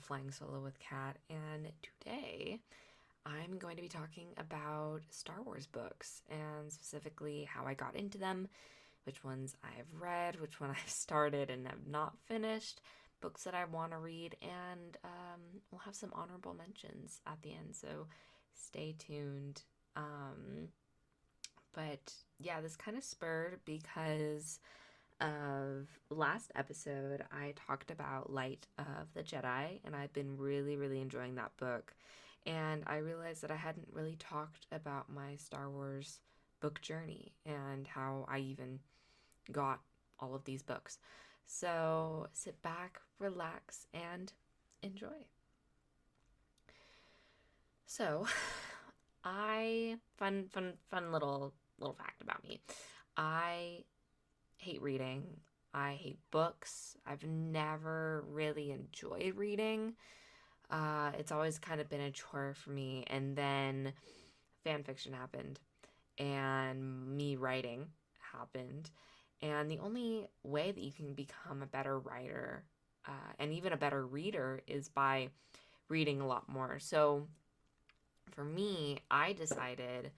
to Flying Solo with Kat, and today I'm going to be talking about Star Wars books and specifically how I got into them, which ones I've read, which one I've started and have not finished, books that I want to read, and we'll have some honorable mentions at the end, so stay tuned. But yeah, this kind of spurred because of last episode, I talked about Light of the Jedi, and I've been really, really enjoying that book. And I realized that I hadn't really talked about my Star Wars book journey and how I even got all of these books. So sit back, relax, and enjoy. So, fun little fact about me. I hate reading. I hate books. I've never really enjoyed reading. It's always kind of been a chore for me. And then fan fiction happened, and me writing happened. And the only way that you can become a better writer and even a better reader is by reading a lot more. So for me, I decided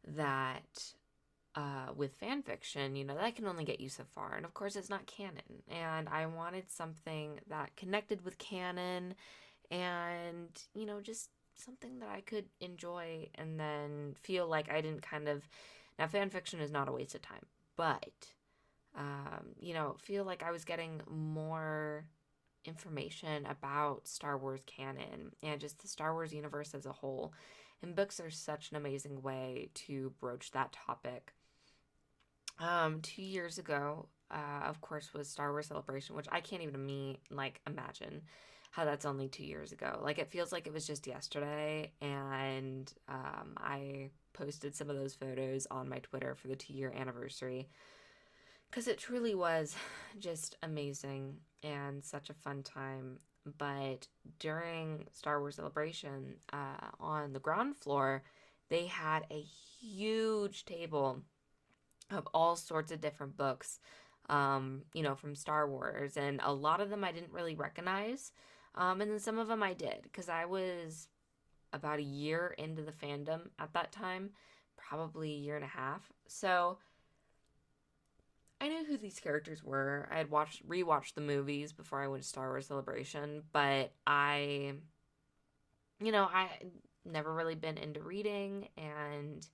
that with fan fiction, that can only get you so far. And of course, it's not canon. And I wanted something that connected with canon and, just something that I could enjoy and then feel like I didn't kind of. Now, fan fiction is not a waste of time, but, feel like I was getting more information about Star Wars canon and just the Star Wars universe as a whole. And books are such an amazing way to broach that topic. 2 years ago, of course, was Star Wars Celebration, which I can't even imagine how that's only 2 years ago. Like, it feels like it was just yesterday, and I posted some of those photos on my Twitter for the 2-year anniversary because it truly was just amazing and such a fun time. But during Star Wars Celebration, on the ground floor, they had a huge table of all sorts of different books, from Star Wars. And a lot of them I didn't really recognize. And then some of them I did because I was about a year into the fandom at that time, probably a year and a half. So I knew who these characters were. I had rewatched the movies before I went to Star Wars Celebration, but I never really been into reading, and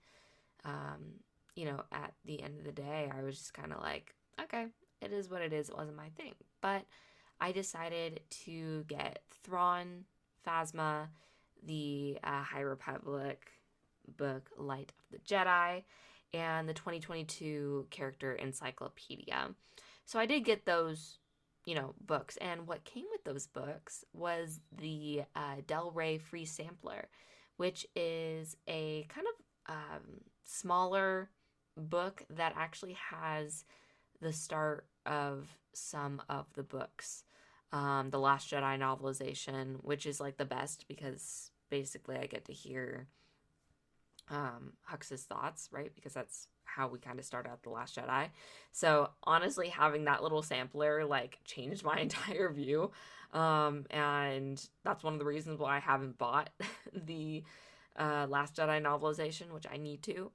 at the end of the day, I was just kind of like, okay, it is what it is. It wasn't my thing. But I decided to get Thrawn, Phasma, the High Republic book, Light of the Jedi, and the 2022 character encyclopedia. So I did get those, books. And what came with those books was the Del Rey free sampler, which is a kind of smaller book that actually has the start of some of the books. The Last Jedi novelization, which is like the best because basically I get to hear Hux's thoughts, right? Because that's how we kind of start out The Last Jedi. So honestly, having that little sampler changed my entire view. And that's one of the reasons why I haven't bought the Last Jedi novelization, which I need to.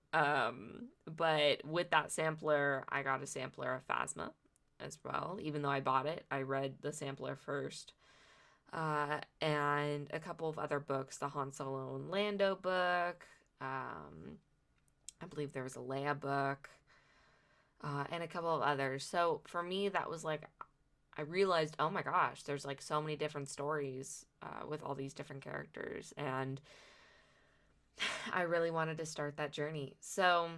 But with that sampler, I got a sampler of Phasma as well. Even though I bought it, I read the sampler first. And a couple of other books, the Han Solo and Lando book. I believe there was a Leia book, and a couple of others. So for me, that was I realized, oh my gosh, there's so many different stories with all these different characters, and I really wanted to start that journey. So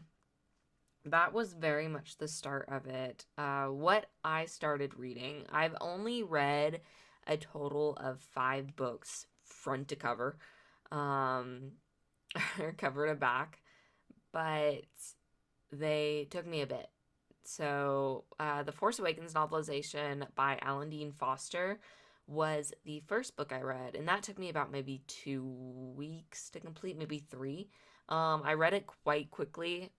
that was very much the start of it. What I started reading, I've only read a total of 5 books front to cover, or cover to back, but they took me a bit. So, The Force Awakens novelization by Alan Dean Foster was the first book I read, and that took me about maybe 2 weeks to complete, maybe 3. I read it quite quickly.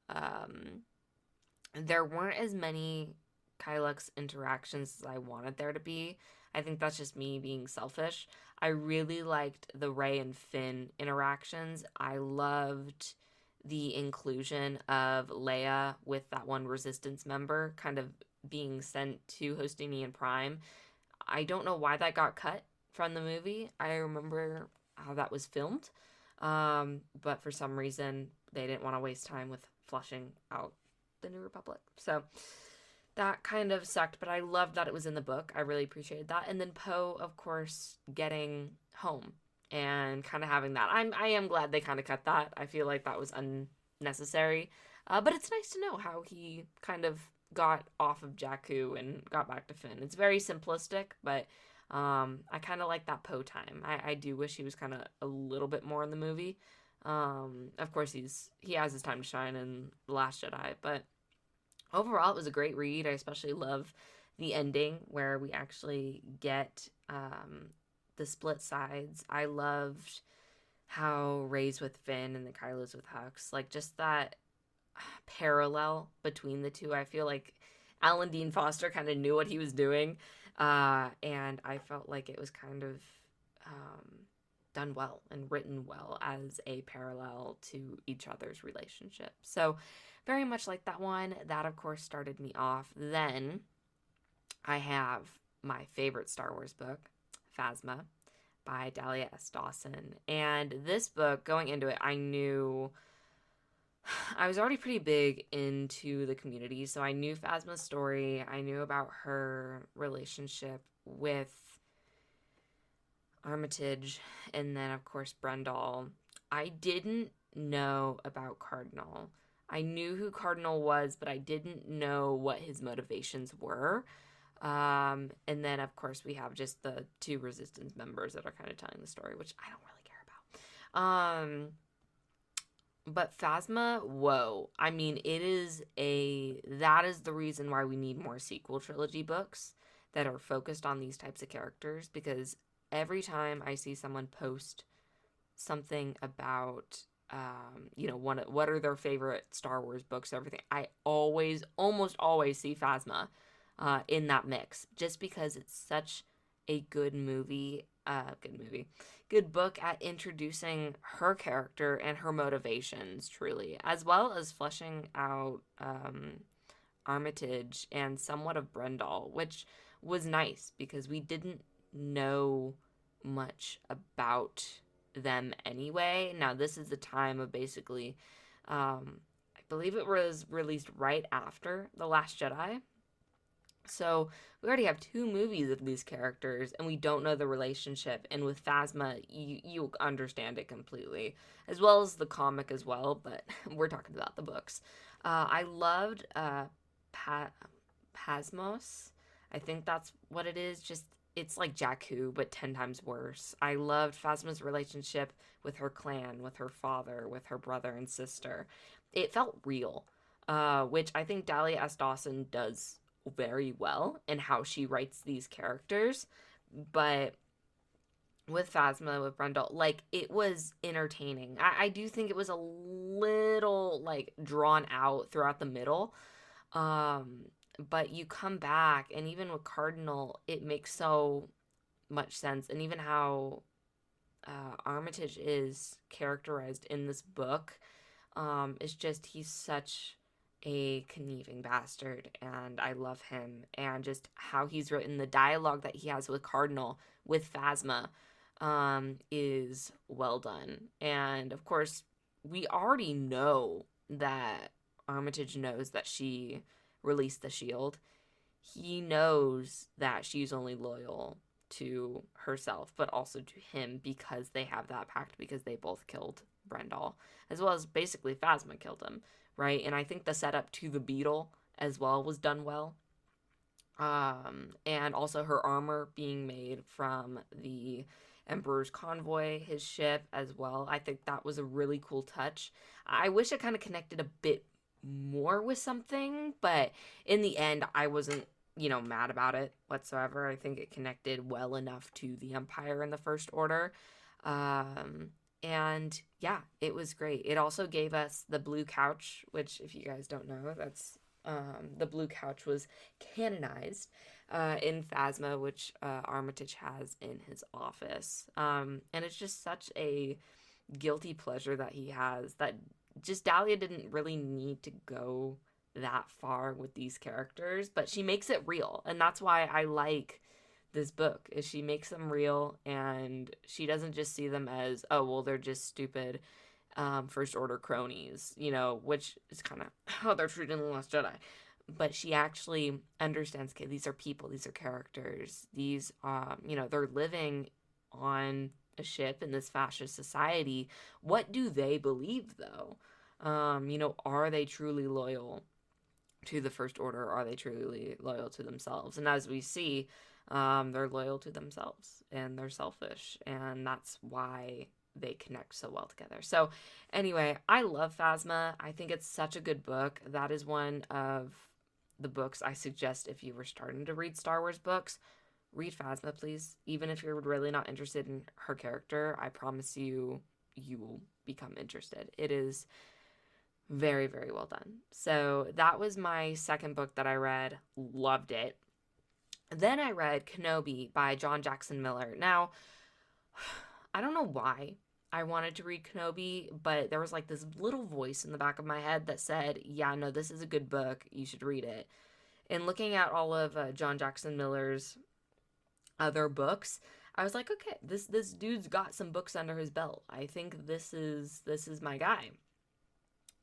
There weren't as many Kylux interactions as I wanted there to be. I think that's just me being selfish. I really liked the Rey and Finn interactions. I loved the inclusion of Leia with that one Resistance member kind of being sent to Hostinian Prime. I don't know why that got cut from the movie. I remember how that was filmed, but for some reason they didn't want to waste time with flushing out the New Republic. So that kind of sucked, but I loved that it was in the book. I really appreciated that. And then Poe, of course, getting home and kind of having that. I am glad they kind of cut that. I feel like that was unnecessary. But it's nice to know how he kind of got off of Jakku and got back to Finn. It's very simplistic, but I kind of like that Poe time. I do wish he was kind of a little bit more in the movie. Of course, he has his time to shine in The Last Jedi, but overall, it was a great read. I especially love the ending where we actually get the split sides. I loved how Rey's with Finn and the Kylo's with Hux. Like, just that parallel between the two. I feel like Alan Dean Foster kind of knew what he was doing. And I felt like it was kind of done well and written well as a parallel to each other's relationship. So, very much like that one. That, of course, started me off. Then I have my favorite Star Wars book, Phasma, by Dahlia S. Dawson. And this book, going into it, I knew I was already pretty big into the community, so I knew Phasma's story. I knew about her relationship with Armitage, and then, of course, Brendol. I didn't know about Cardinal. I knew who Cardinal was, but I didn't know what his motivations were. And then, of course, we have just the two Resistance members that are kind of telling the story, which I don't really care about. But Phasma, whoa. I mean, that is the reason why we need more sequel trilogy books that are focused on these types of characters, because every time I see someone post something about what are their favorite Star Wars books, everything, I almost always see Phasma in that mix, just because it's such a good book at introducing her character and her motivations, truly, as well as fleshing out Armitage and somewhat of Brendol, which was nice because we didn't know much about them anyway. Now, this is the time of basically, I believe it was released right after The Last Jedi. So we already have 2 movies of these characters, and we don't know the relationship. And with Phasma, you understand it completely, as well as the comic as well. But we're talking about the books. I loved Pasmos. I think that's what it is. Just it's like Jakku, but 10 times worse. I loved Phasma's relationship with her clan, with her father, with her brother and sister. It felt real, which I think Dahlia S. Dawson does very well in how she writes these characters. But with Phasma, with Brendol, like, it was entertaining. I do think it was a little, like, drawn out throughout the middle. But you come back, and even with Cardinal, it makes so much sense. And even how Armitage is characterized in this book is just, he's such a conniving bastard, and I love him. And just how he's written, the dialogue that he has with Cardinal, with Phasma, is well done. And of course, we already know that Armitage knows that she released the shield. He knows that she's only loyal to herself, but also to him, because they have that pact, because they both killed Brendol, as well as basically Phasma killed him, right? And I think the setup to the beetle as well was done well. And also her armor being made from the Emperor's convoy, his ship as well. I think that was a really cool touch. I wish it kind of connected a bit more with something, but in the end, I wasn't, mad about it whatsoever. I think it connected well enough to the Empire and the First Order. And yeah, it was great. It also gave us the blue couch, which, if you guys don't know, that's the blue couch was canonized in Phasma, which Armitage has in his office. And it's just such a guilty pleasure that he has that just Dahlia didn't really need to go that far with these characters, but she makes it real. And that's why I like this book is she makes them real and she doesn't just see them as, oh, well, they're just stupid first order cronies, which is kind of how they're treated in The Last Jedi. But she actually understands, okay, these are people, these are characters, these, they're living on a ship in this fascist society. What do they believe, though? Are they truly loyal to the First Order? Are they truly loyal to themselves? And as we see, they're loyal to themselves and they're selfish, and that's why they connect so well together. So, anyway, I love Phasma. I think it's such a good book. That is one of the books I suggest if you were starting to read Star Wars books. Read Phasma, please. Even if you're really not interested in her character, I promise you, you will become interested. It is very, very well done. So that was my second book that I read. Loved it. Then I read Kenobi by John Jackson Miller. Now, I don't know why I wanted to read Kenobi, but there was like this little voice in the back of my head that said, yeah, no, this is a good book. You should read it. And looking at all of John Jackson Miller's other books, I was like, okay, this dude's got some books under his belt. I think this is my guy.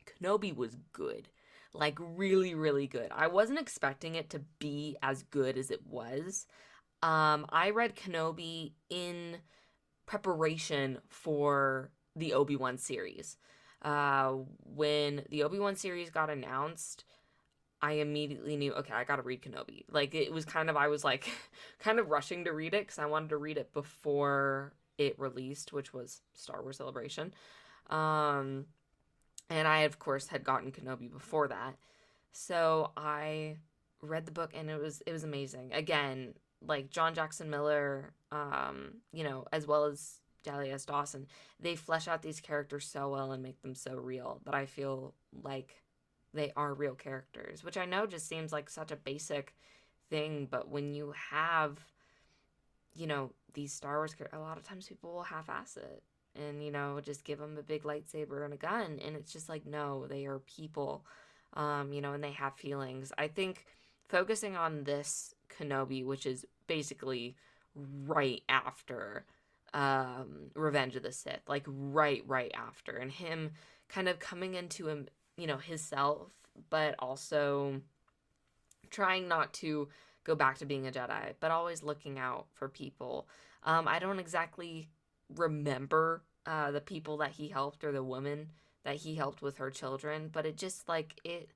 Kenobi was good. Like really, really good. I wasn't expecting it to be as good as it was. I read Kenobi in preparation for the Obi-Wan series. When the Obi-Wan series got announced, I immediately knew, okay, I gotta read Kenobi. Like, it was kind of, I was like, kind of rushing to read it because I wanted to read it before it released, which was Star Wars Celebration. And I, of course, had gotten Kenobi before that. So I read the book and it was amazing. Again, like John Jackson Miller, as well as Dahlia S. Dawson, they flesh out these characters so well and make them so real that I feel like they are real characters, which I know just seems like such a basic thing, but when you have, these Star Wars characters, a lot of times people will half-ass it and, just give them a big lightsaber and a gun, and it's just like, no, they are people, and they have feelings. I think focusing on this Kenobi, which is basically right after Revenge of the Sith, like right after, and him kind of coming into him, his self, but also trying not to go back to being a Jedi, but always looking out for people. I don't exactly remember the people that he helped or the woman that he helped with her children, but it just like it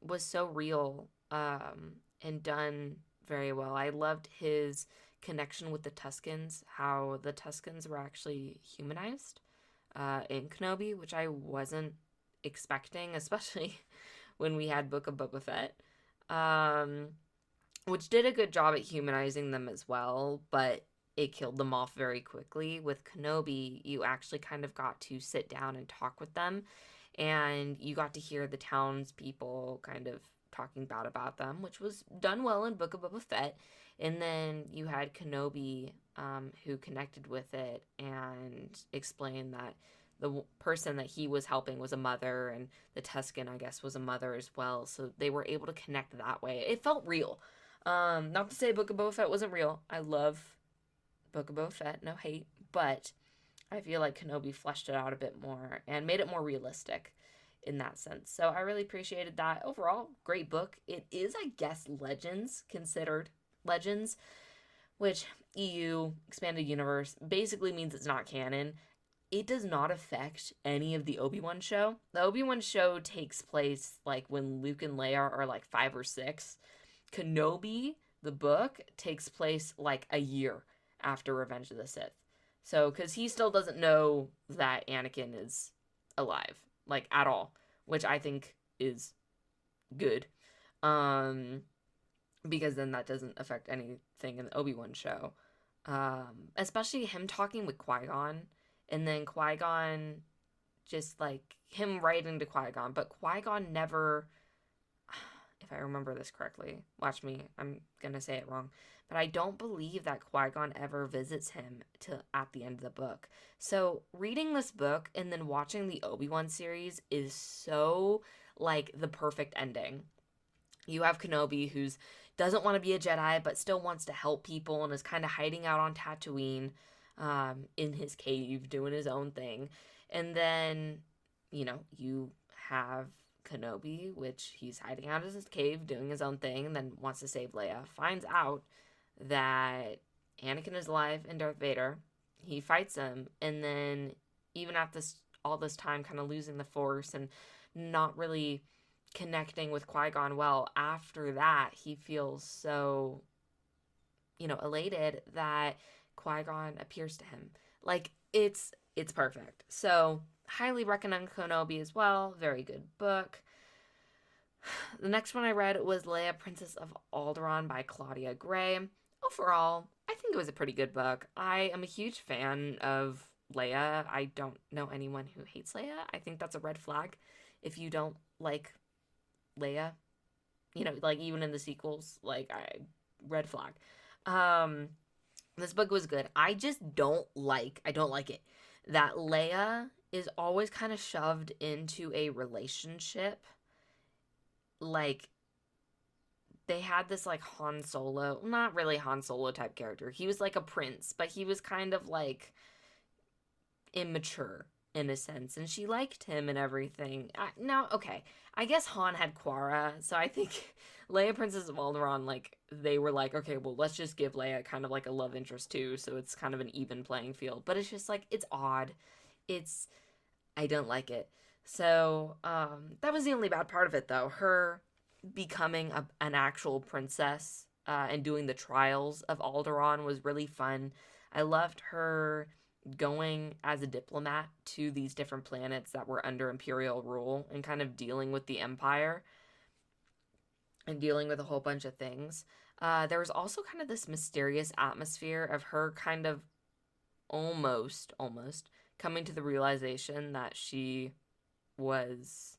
was so real and done very well. I loved his connection with the Tuskens, how the Tuskens were actually humanized in Kenobi, which I wasn't expecting, especially when we had Book of Boba Fett, which did a good job at humanizing them as well, but it killed them off very quickly. With Kenobi, you actually kind of got to sit down and talk with them, and you got to hear the townspeople kind of talking bad about them, which was done well in Book of Boba Fett. And then you had Kenobi, who connected with it and explained that the person that he was helping was a mother, and the Tusken, I guess, was a mother as well. So they were able to connect that way. It felt real. Not to say Book of Boba Fett wasn't real. I love Book of Boba Fett, no hate, but I feel like Kenobi fleshed it out a bit more and made it more realistic in that sense. So I really appreciated that. Overall, great book. It is, I guess, considered Legends, which EU, Expanded Universe, basically means it's not canon. It does not affect any of the Obi-Wan show. The Obi-Wan show takes place like when Luke and Leia are like 5 or 6. Kenobi, the book, takes place like a year after Revenge of the Sith. So, because he still doesn't know that Anakin is alive, like, at all, which I think is good. Because then that doesn't affect anything in the Obi-Wan show. Especially him talking with Qui-Gon, and then Qui-Gon just, like, him writing to Qui-Gon, but Qui-Gon never, if I remember this correctly, watch me, I'm gonna say it wrong, but I don't believe that Qui-Gon ever visits him to at the end of the book. So reading this book and then watching the Obi-Wan series is so like the perfect ending. You have Kenobi who's doesn't want to be a Jedi but still wants to help people and is kind of hiding out on Tatooine, in his cave doing his own thing. And then, you have Kenobi, which he's hiding out in his cave doing his own thing and then wants to save Leia. Finds out that Anakin is alive and Darth Vader. He fights him, and then even at this all this time kind of losing the Force and not really connecting with Qui-Gon well, after that he feels so, elated that Qui-Gon appears to him. Like it's perfect. So highly recommend Kenobi as well. Very good book. The next one I read was Leia, Princess of Alderaan by Claudia Gray. Overall, I think it was a pretty good book. I am a huge fan of Leia. I don't know anyone who hates Leia. I think that's a red flag if you don't like Leia. Like even in the sequels, red flag. Um this book was good. I don't like it that Leia is always kind of shoved into a relationship. Like they had this like Han Solo, not really Han Solo type character. He was like a prince, but he was kind of like immature in a sense, and she liked him and everything. Now, okay, I guess Han had Quara, so I think Leia, Princess of Alderaan, like they were like, okay, well, let's just give Leia kind of like a love interest too, so it's kind of an even playing field. But it's just like it's odd. It's I don't like it. So that was the only bad part of it, though. Her becoming an actual princess and doing the trials of Alderaan was really fun. I loved her going as a diplomat to these different planets that were under Imperial rule and kind of dealing with the Empire and dealing with a whole bunch of things. There was also kind of this mysterious atmosphere of her kind of almost coming to the realization that she was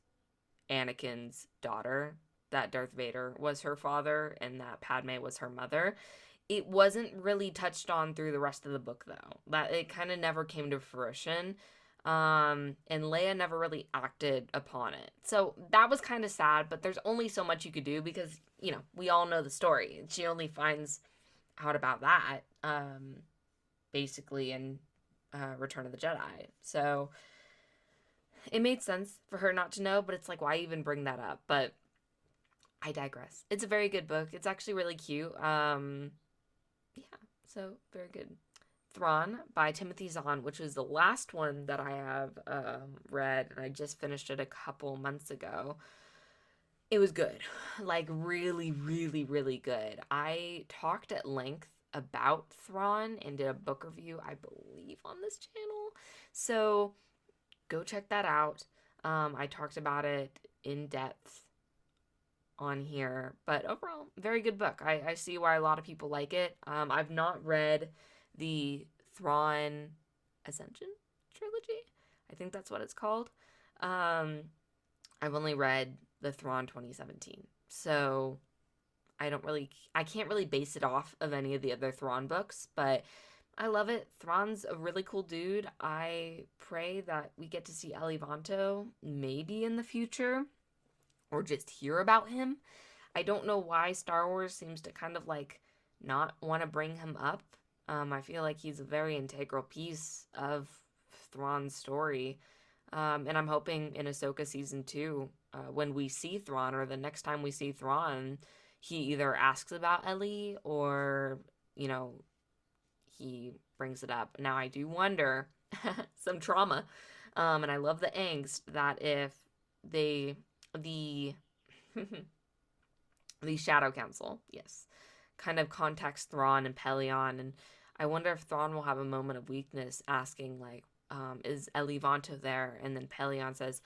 Anakin's daughter, that Darth Vader was her father, and that Padme was her mother. It wasn't really touched on through the rest of the book, though. That it kind of never came to fruition. And Leia never really acted upon it. So that was kind of sad, but there's only so much you could do because, we all know the story. She only finds out about that, basically, in Return of the Jedi. So it made sense for her not to know, but it's like, why even bring that up? But I digress. It's a very good book. It's actually really cute. Yeah, so very good. Thrawn by Timothy Zahn, which was the last one that I have read, and I just finished it a couple months ago. It was good. Like, really, really, really good. I talked at length about Thrawn and did a book review, I believe, on this channel. So go check that out. I talked about it in depth on here, but overall, very good book. I see why a lot of people like it. I've not read the Thrawn Ascension trilogy. I think that's what it's called. I've only read the Thrawn 2017, so I can't really base it off of any of the other Thrawn books, but I love it. Thrawn's a really cool dude. I pray that we get to see Elivanto maybe in the future, or just hear about him. I don't know why Star Wars seems to kind of like not want to bring him up. I feel like he's a very integral piece of Thrawn's story. And I'm hoping in Ahsoka season 2, when we see Thrawn, or the next time we see Thrawn, he either asks about Ellie or, he brings it up. Now I do wonder, some trauma, and I love the angst that if the the Shadow Council, yes, kind of contacts Thrawn and Pelion, and I wonder if Thrawn will have a moment of weakness asking, like, is Elivanto there? And then Pelion says,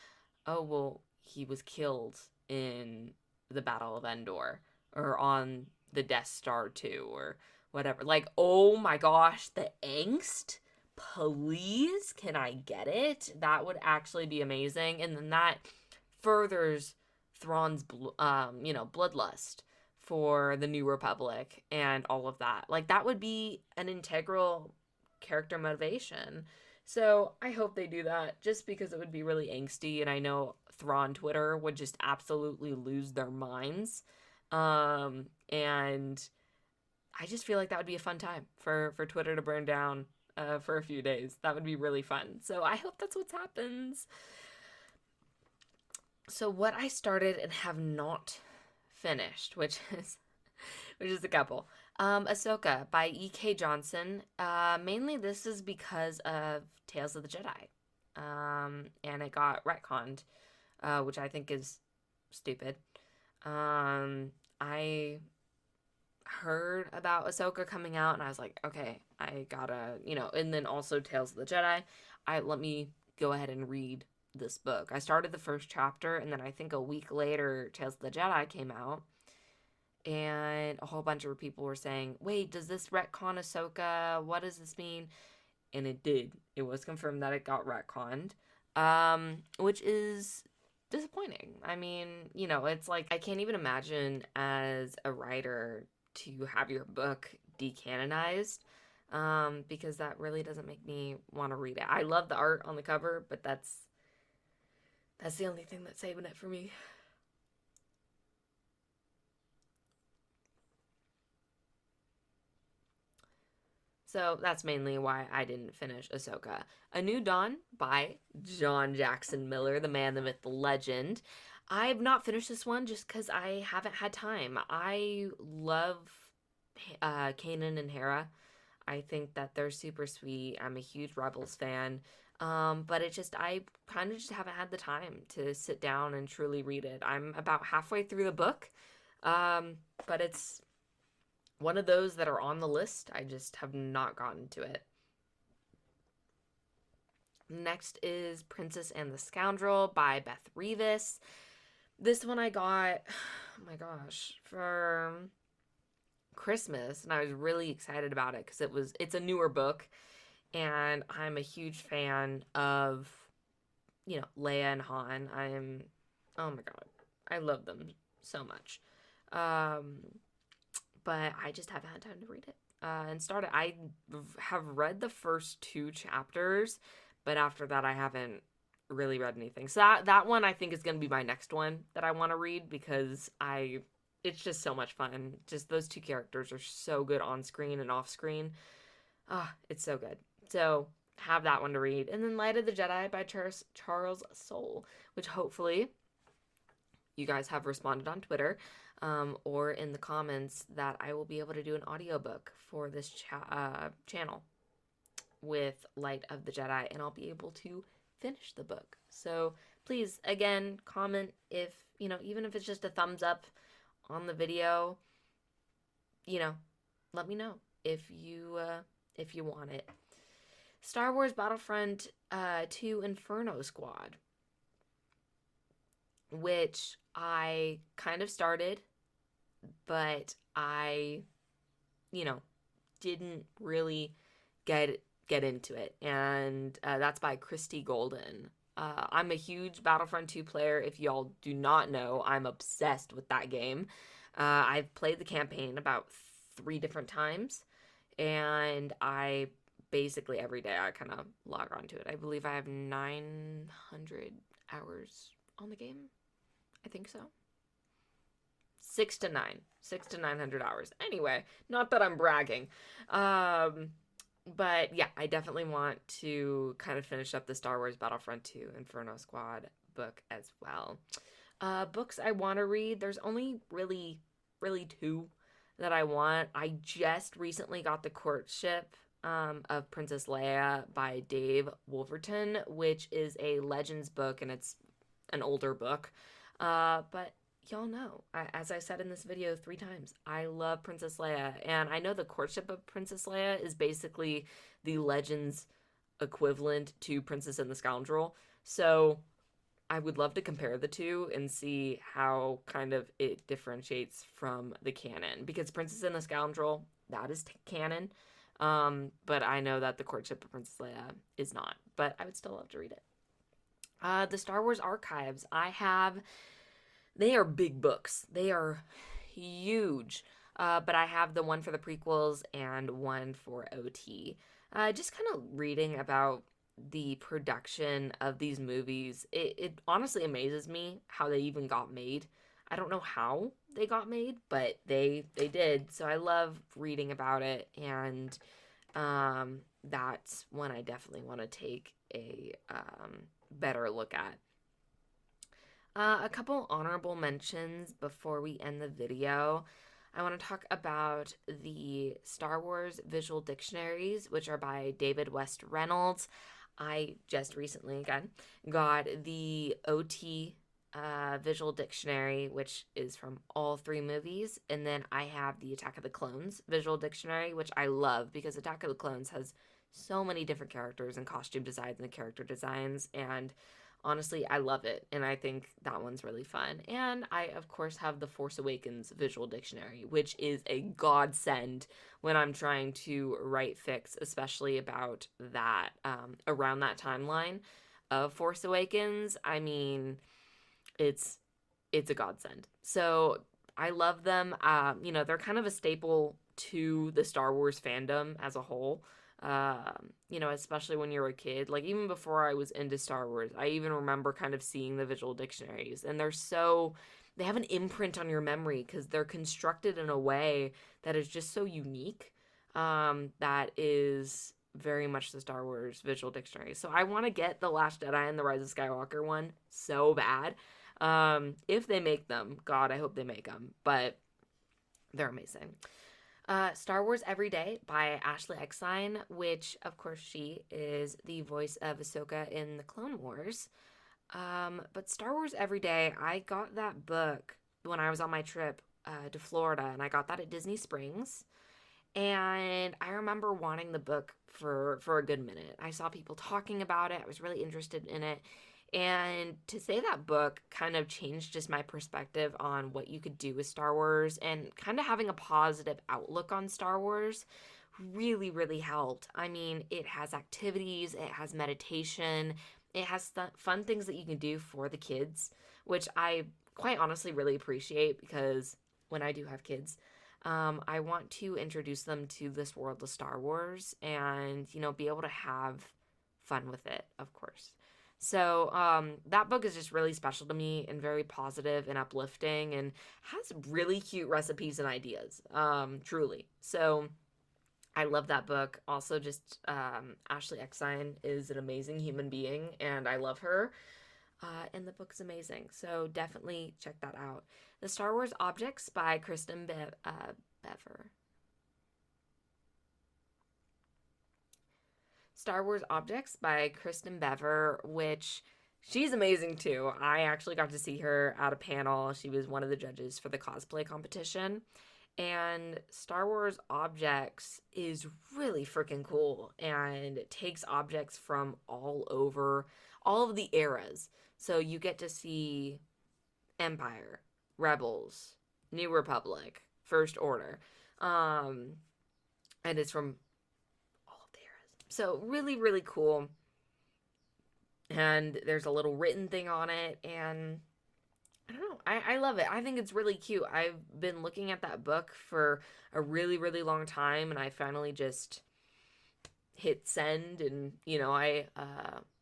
oh, well, he was killed in the Battle of Endor, or on the Death Star too, or whatever. Like, oh my gosh, the angst? Please, can I get it? That would actually be amazing. And then that furthers Thrawn's bloodlust for the New Republic and all of that. Like that would be an integral character motivation. So I hope they do that just because it would be really angsty, and I know Thrawn Twitter would just absolutely lose their minds. And I just feel like that would be a fun time for Twitter to burn down for a few days. That would be really fun. So I hope that's what happens. So what I started and have not finished, which is a couple. Ahsoka by E.K. Johnson. Mainly this is because of Tales of the Jedi. And it got retconned, which I think is stupid. I heard about Ahsoka coming out, and I was like, okay, I gotta, and then also Tales of the Jedi. Let me go ahead and read this book. I started the first chapter, and then I think a week later, Tales of the Jedi came out, and a whole bunch of people were saying, wait, does this retcon Ahsoka? What does this mean? And it did. It was confirmed that it got retconned, which is disappointing. I mean, it's like I can't even imagine as a writer to have your book decanonized, because that really doesn't make me want to read it. I love the art on the cover, but that's the only thing that's saving it for me. So that's mainly why I didn't finish Ahsoka. A New Dawn by John Jackson Miller, the man, the myth, the legend. I've not finished this one just because I haven't had time. I love Kanan and Hera. I think that they're super sweet. I'm a huge Rebels fan. But I kind of just haven't had the time to sit down and truly read it. I'm about halfway through the book. But it's one of those that are on the list. I just have not gotten to it. Next is Princess and the Scoundrel by Beth Revis. This one I got, oh my gosh, for Christmas, and I was really excited about it because it's a newer book, and I'm a huge fan of, Leia and Han. Oh my god, I love them so much. But I just haven't had time to read it and start it. I have read the first 2 chapters, but after that I haven't really read anything. So that one I think is going to be my next one that I want to read because it's just so much fun. Just those 2 characters are so good on screen and off screen. It's so good. So have that one to read. And then Light of the Jedi by Charles Soule, which hopefully you guys have responded on Twitter or in the comments that I will be able to do an audiobook for this channel with Light of the Jedi, and I'll be able to finish the book. So please, again, comment if, even if it's just a thumbs up on the video, let me know if you want it. Star Wars Battlefront 2 Inferno Squad, which I kind of started, but I, didn't really get into it. And that's by Christy Golden. I'm a huge Battlefront 2 player. If y'all do not know, I'm obsessed with that game. I've played the campaign about 3 different times, and I basically every day I kind of log on to it. I believe I have 900 hours on the game. I think so. 6 to 900 hours. Anyway, not that I'm bragging. But yeah, I definitely want to kind of finish up the Star Wars Battlefront 2 Inferno Squad book as well. Books I want to read, there's only really 2 that I want. I just recently got The Courtship of Princess Leia by Dave Wolverton, which is a Legends book, and it's an older book. But y'all know, as I said in this video 3 times, I love Princess Leia, and I know The Courtship of Princess Leia is basically the Legends equivalent to Princess and the Scoundrel, so I would love to compare the 2 and see how kind of it differentiates from the canon, because Princess and the Scoundrel, that is canon, but I know that The Courtship of Princess Leia is not, but I would still love to read it. The Star Wars Archives, I have They are big books. They are huge. But I have the one for the prequels and one for OT. Just kind of reading about the production of these movies. It honestly amazes me how they even got made. I don't know how they got made, but they did. So I love reading about it, and that's one I definitely want to take a better look at. A couple honorable mentions before we end the video. I want to talk about the Star Wars visual dictionaries, which are by David West Reynolds. I just recently, again, got the OT visual dictionary, which is from all three movies. And then I have the Attack of the Clones visual dictionary, which I love because Attack of the Clones has so many different characters and costume designs and character designs. And honestly, I love it, and I think that one's really fun. And I, of course, have the Force Awakens visual dictionary, which is a godsend when I'm trying to write fics, especially about that, around that timeline of Force Awakens. I mean, it's it's a godsend. So I love them. They're kind of a staple to the Star Wars fandom as a whole. Especially when you're a kid. Like, even before I was into Star Wars, I even remember kind of seeing the visual dictionaries. And they have an imprint on your memory because they're constructed in a way that is just so unique. That is very much the Star Wars visual dictionary. So I want to get the Last Jedi and the Rise of Skywalker one so bad. If they make them, God, I hope they make them. But they're amazing. Star Wars Every Day by Ashley Eckstein, which, of course, she is the voice of Ahsoka in the Clone Wars. But Star Wars Every Day, I got that book when I was on my trip to Florida, and I got that at Disney Springs. And I remember wanting the book for a good minute. I saw people talking about it. I was really interested in it. And to say that book kind of changed just my perspective on what you could do with Star Wars, and kind of having a positive outlook on Star Wars really, really helped. I mean, it has activities, it has meditation, it has fun things that you can do for the kids, which I quite honestly really appreciate because when I do have kids, I want to introduce them to this world of Star Wars and, be able to have fun with it, of course. So that book is just really special to me and very positive and uplifting and has really cute recipes and ideas, truly. So I love that book. Also, just Ashley Eckstein is an amazing human being, and I love her. And the book's amazing. So definitely check that out. The Star Wars Objects by Kristen Bever. Star Wars Objects by Kristen Bever, which she's amazing too. I actually got to see her at a panel. She was one of the judges for the cosplay competition. And Star Wars Objects is really freaking cool, and it takes objects from all over, all of the eras. So you get to see Empire, Rebels, New Republic, First Order. And it's from all of the eras. So really, really cool. And there's a little written thing on it, and I don't know. I love it. I think it's really cute. I've been looking at that book for a really, really long time, and I finally just hit send, and, I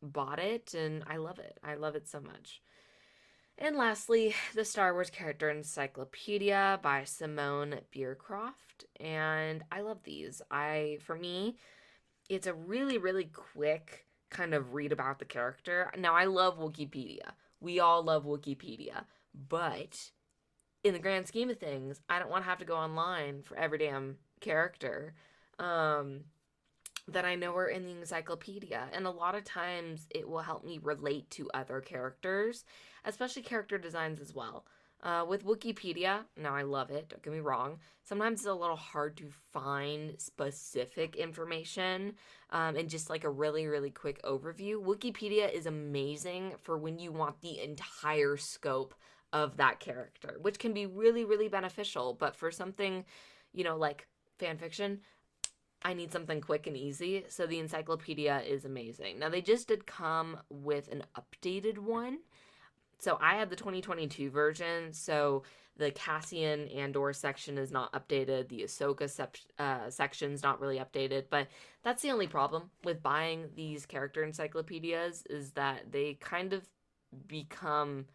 bought it, and I love it. I love it so much. And lastly, the Star Wars Character Encyclopedia by Simone Beercroft. And I love these. For me, it's a really, really quick kind of read about the character. Now, I love Wikipedia. We all love Wikipedia. But in the grand scheme of things, I don't want to have to go online for every damn character that I know are in the encyclopedia. And a lot of times it will help me relate to other characters, especially character designs as well. With Wikipedia, now I love it, don't get me wrong. Sometimes it's a little hard to find specific information and just like a really, really quick overview. Wikipedia is amazing for when you want the entire scope of that character, which can be really, really beneficial. But for something, like fan fiction, I need something quick and easy. So the encyclopedia is amazing. Now, they just did come with an updated one. So I had the 2022 version, so the Cassian Andor section is not updated. The Ahsoka section's not really updated, but that's the only problem with buying these character encyclopedias is that they kind of become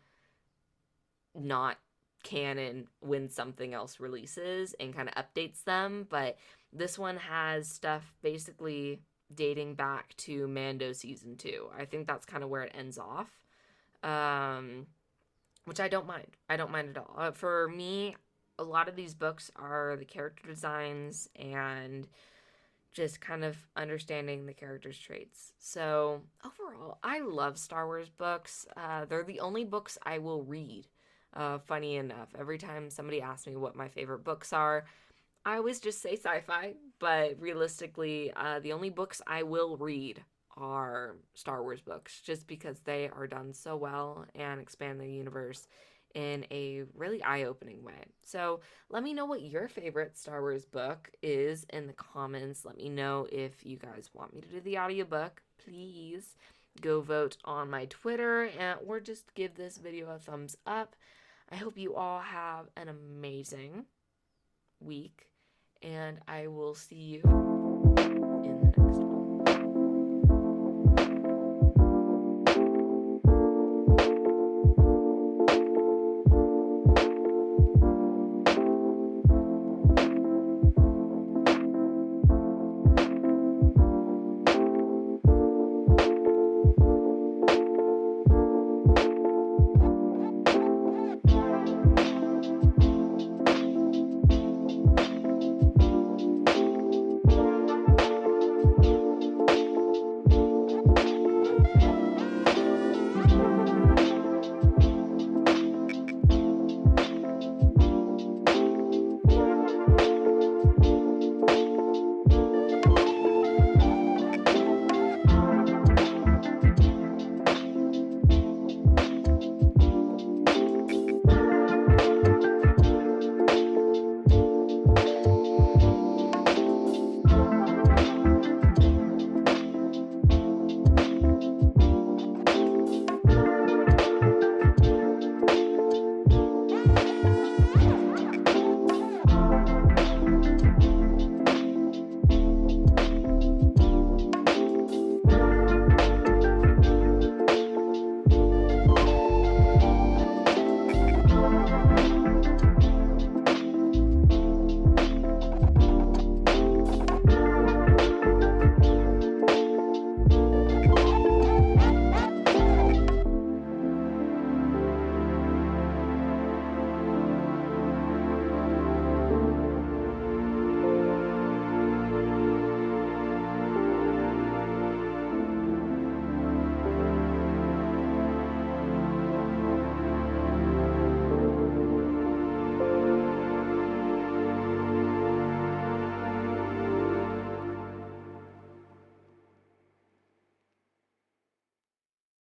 not canon when something else releases and kind of updates them. But this one has stuff basically dating back to Mando season 2. I think that's kind of where it ends off. Um, which I don't mind. I don't mind at all. For me, a lot of these books are the character designs and just kind of understanding the characters' traits. So, overall, I love Star Wars books. They're the only books I will read. Funny enough, every time somebody asks me what my favorite books are, I always just say sci fi, but realistically, the only books I will read are Star Wars books just because they are done so well and expand the universe in a really eye opening way. So let me know what your favorite Star Wars book is in the comments. Let me know if you guys want me to do the audiobook. Please go vote on my Twitter or just give this video a thumbs up. I hope you all have an amazing week, and I will see you